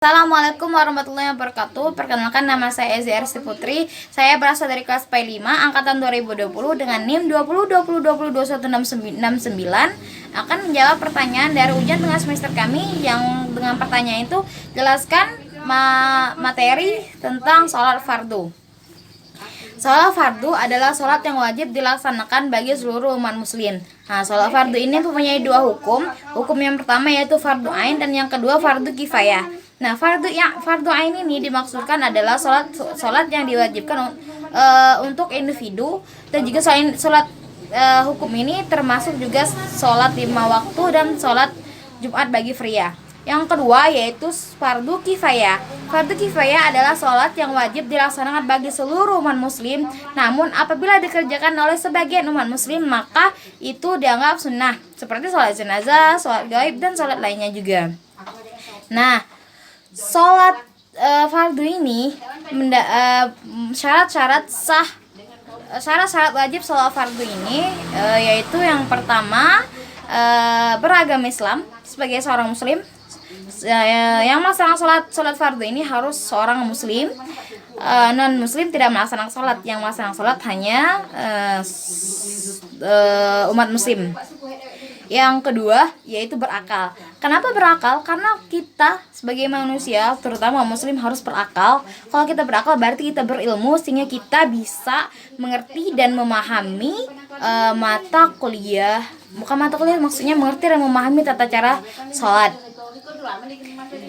Assalamualaikum warahmatullahi wabarakatuh. Perkenalkan, nama saya Ezi Arsi Putri. Saya berasal dari kelas P5 angkatan 2020 dengan NIM 2020202169 akan menjawab pertanyaan dari ujian tengah semester kami yang dengan pertanyaan itu jelaskan materi tentang sholat fardu. Sholat fardu adalah sholat yang wajib dilaksanakan bagi seluruh umat muslim. Nah, sholat fardu ini mempunyai dua hukum. Hukum yang pertama yaitu fardu ain dan yang kedua fardu kifayah. Nah, fardu ain ini dimaksudkan adalah sholat yang diwajibkan untuk individu, dan juga sholat hukum ini termasuk juga sholat 5 waktu dan sholat Jumat bagi pria. Yang kedua yaitu fardu kifayah. Fardu kifayah adalah sholat yang wajib dilaksanakan bagi seluruh umat muslim, namun apabila dikerjakan oleh sebagian umat muslim maka itu dianggap sunnah, seperti sholat jenazah, sholat gaib, dan sholat lainnya juga. Nah, sholat fardu ini syarat-syarat wajib sholat fardu ini yaitu yang pertama beragama Islam sebagai seorang muslim. Yang melaksanakan sholat fardu ini harus seorang muslim. Non muslim tidak melaksanakan sholat. Yang melaksanakan sholat hanya umat muslim. Yang kedua yaitu berakal. Kenapa berakal? Karena kita sebagai manusia, terutama muslim, harus berakal. Kalau kita berakal berarti kita berilmu, sehingga kita bisa mengerti dan memahami mata kuliah. Bukan mata kuliah, maksudnya mengerti dan memahami tata cara sholat.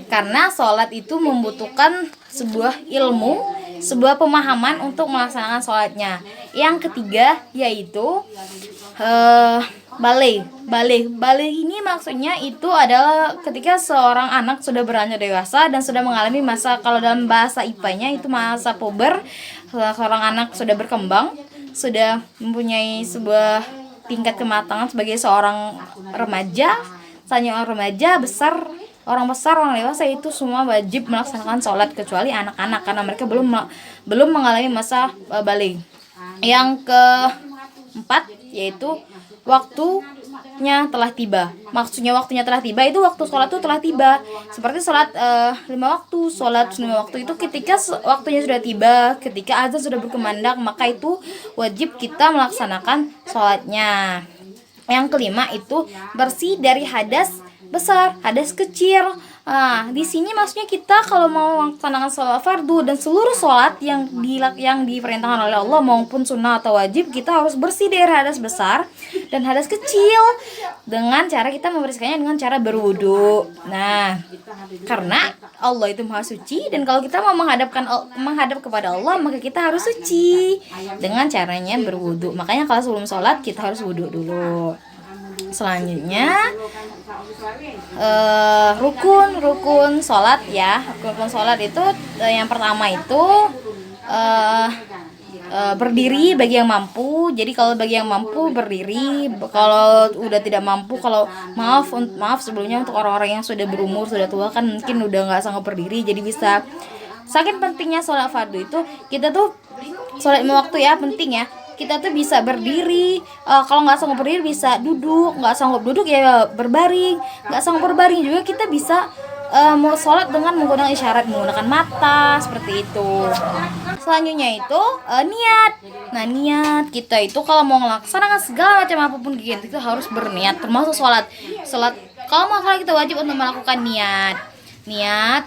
Karena sholat itu membutuhkan sebuah ilmu, sebuah pemahaman untuk melaksanakan sholatnya. Yang ketiga yaitu baligh ini maksudnya itu adalah ketika seorang anak sudah beranjak dewasa dan sudah mengalami masa, kalau dalam bahasa IPA-nya itu masa puber. Seorang anak sudah berkembang, sudah mempunyai sebuah tingkat kematangan sebagai seorang remaja. Misalnya orang remaja, orang besar, orang dewasa itu semua wajib melaksanakan sholat kecuali anak-anak karena mereka belum mengalami masa baligh. Yang keempat yaitu waktunya telah tiba. Maksudnya waktunya telah tiba itu waktu sholat itu telah tiba. Seperti sholat 5 waktu, sholat 5 waktu itu ketika waktunya sudah tiba, ketika azan sudah berkumandang, maka itu wajib kita melaksanakan sholatnya. Yang kelima itu bersih dari hadas besar, hadas kecil. Nah, di sini maksudnya kita kalau mau melaksanakan sholat fardu dan seluruh sholat yang diperintahkan oleh Allah maupun sunnah atau wajib, kita harus bersih dari hadas besar dan hadas kecil dengan cara kita membersihkannya dengan cara berwudu. Nah, karena Allah itu maha suci, dan kalau kita mau menghadap kepada Allah maka kita harus suci dengan caranya berwudu. Makanya kalau sebelum sholat kita harus wudu dulu. Selanjutnya rukun sholat ya. Rukun sholat itu yang pertama itu berdiri bagi yang mampu. Jadi kalau bagi yang mampu berdiri, kalau udah tidak mampu, kalau maaf sebelumnya untuk orang-orang yang sudah berumur, sudah tua kan mungkin udah nggak sanggup berdiri, jadi bisa. Saking pentingnya sholat fardu itu, kita tuh sholat 5 waktu ya penting ya. Kita tuh bisa berdiri, kalau nggak sanggup berdiri bisa duduk, nggak sanggup duduk ya berbaring, nggak sanggup berbaring juga kita bisa mau sholat dengan menggunakan isyarat, menggunakan mata, seperti itu. Selanjutnya itu niat. Nah, niat kita itu kalau mau melaksanakan segala macam apapun kegiatan itu harus berniat, termasuk sholat. Kalau mau sholat kita wajib untuk melakukan niat.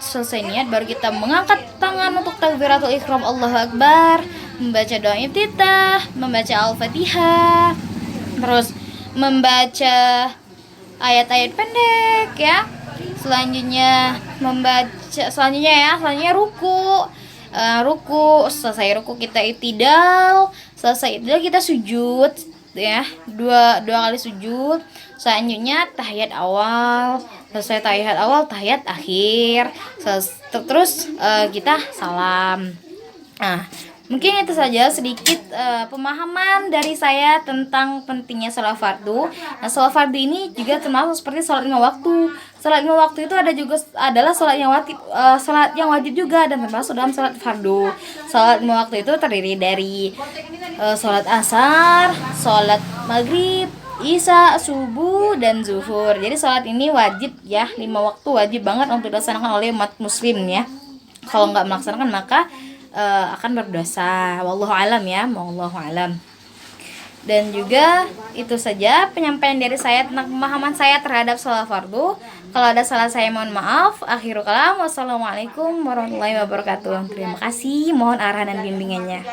Selesai niat baru kita mengangkat tangan untuk takbiratul ihram, Allahu Akbar, membaca doa iftitah, membaca Al-Fatihah, terus membaca ayat-ayat pendek ya. Selanjutnya ruku. Selesai ruku kita i'tidal, selesai i'tidal kita sujud ya, dua kali sujud. Selanjutnya tahiyat awal, selesai tahiyat awal, tahiyat akhir, terus kita salam. Nah, mungkin itu saja sedikit pemahaman dari saya tentang pentingnya sholat fardu. Nah, sholat fardu ini juga termasuk seperti sholat 5 waktu. Sholat 5 waktu itu adalah sholat yang wajib juga dan termasuk dalam sholat fardu. Sholat 5 waktu itu terdiri dari sholat asar, sholat maghrib, Isya, subuh, dan zuhur. Jadi sholat ini wajib ya, 5 waktu wajib banget untuk dilaksanakan oleh umat muslim ya. Kalau nggak melaksanakan maka akan berdosa. Wallahu alam ya, wallahu alam. Dan juga itu saja penyampaian dari saya tentang pemahaman saya terhadap sholat fardu. Kalau ada salah saya mohon maaf. Akhirul kalam, wassalamualaikum warahmatullahi wabarakatuh. Terima kasih, mohon arahan dan bimbingannya.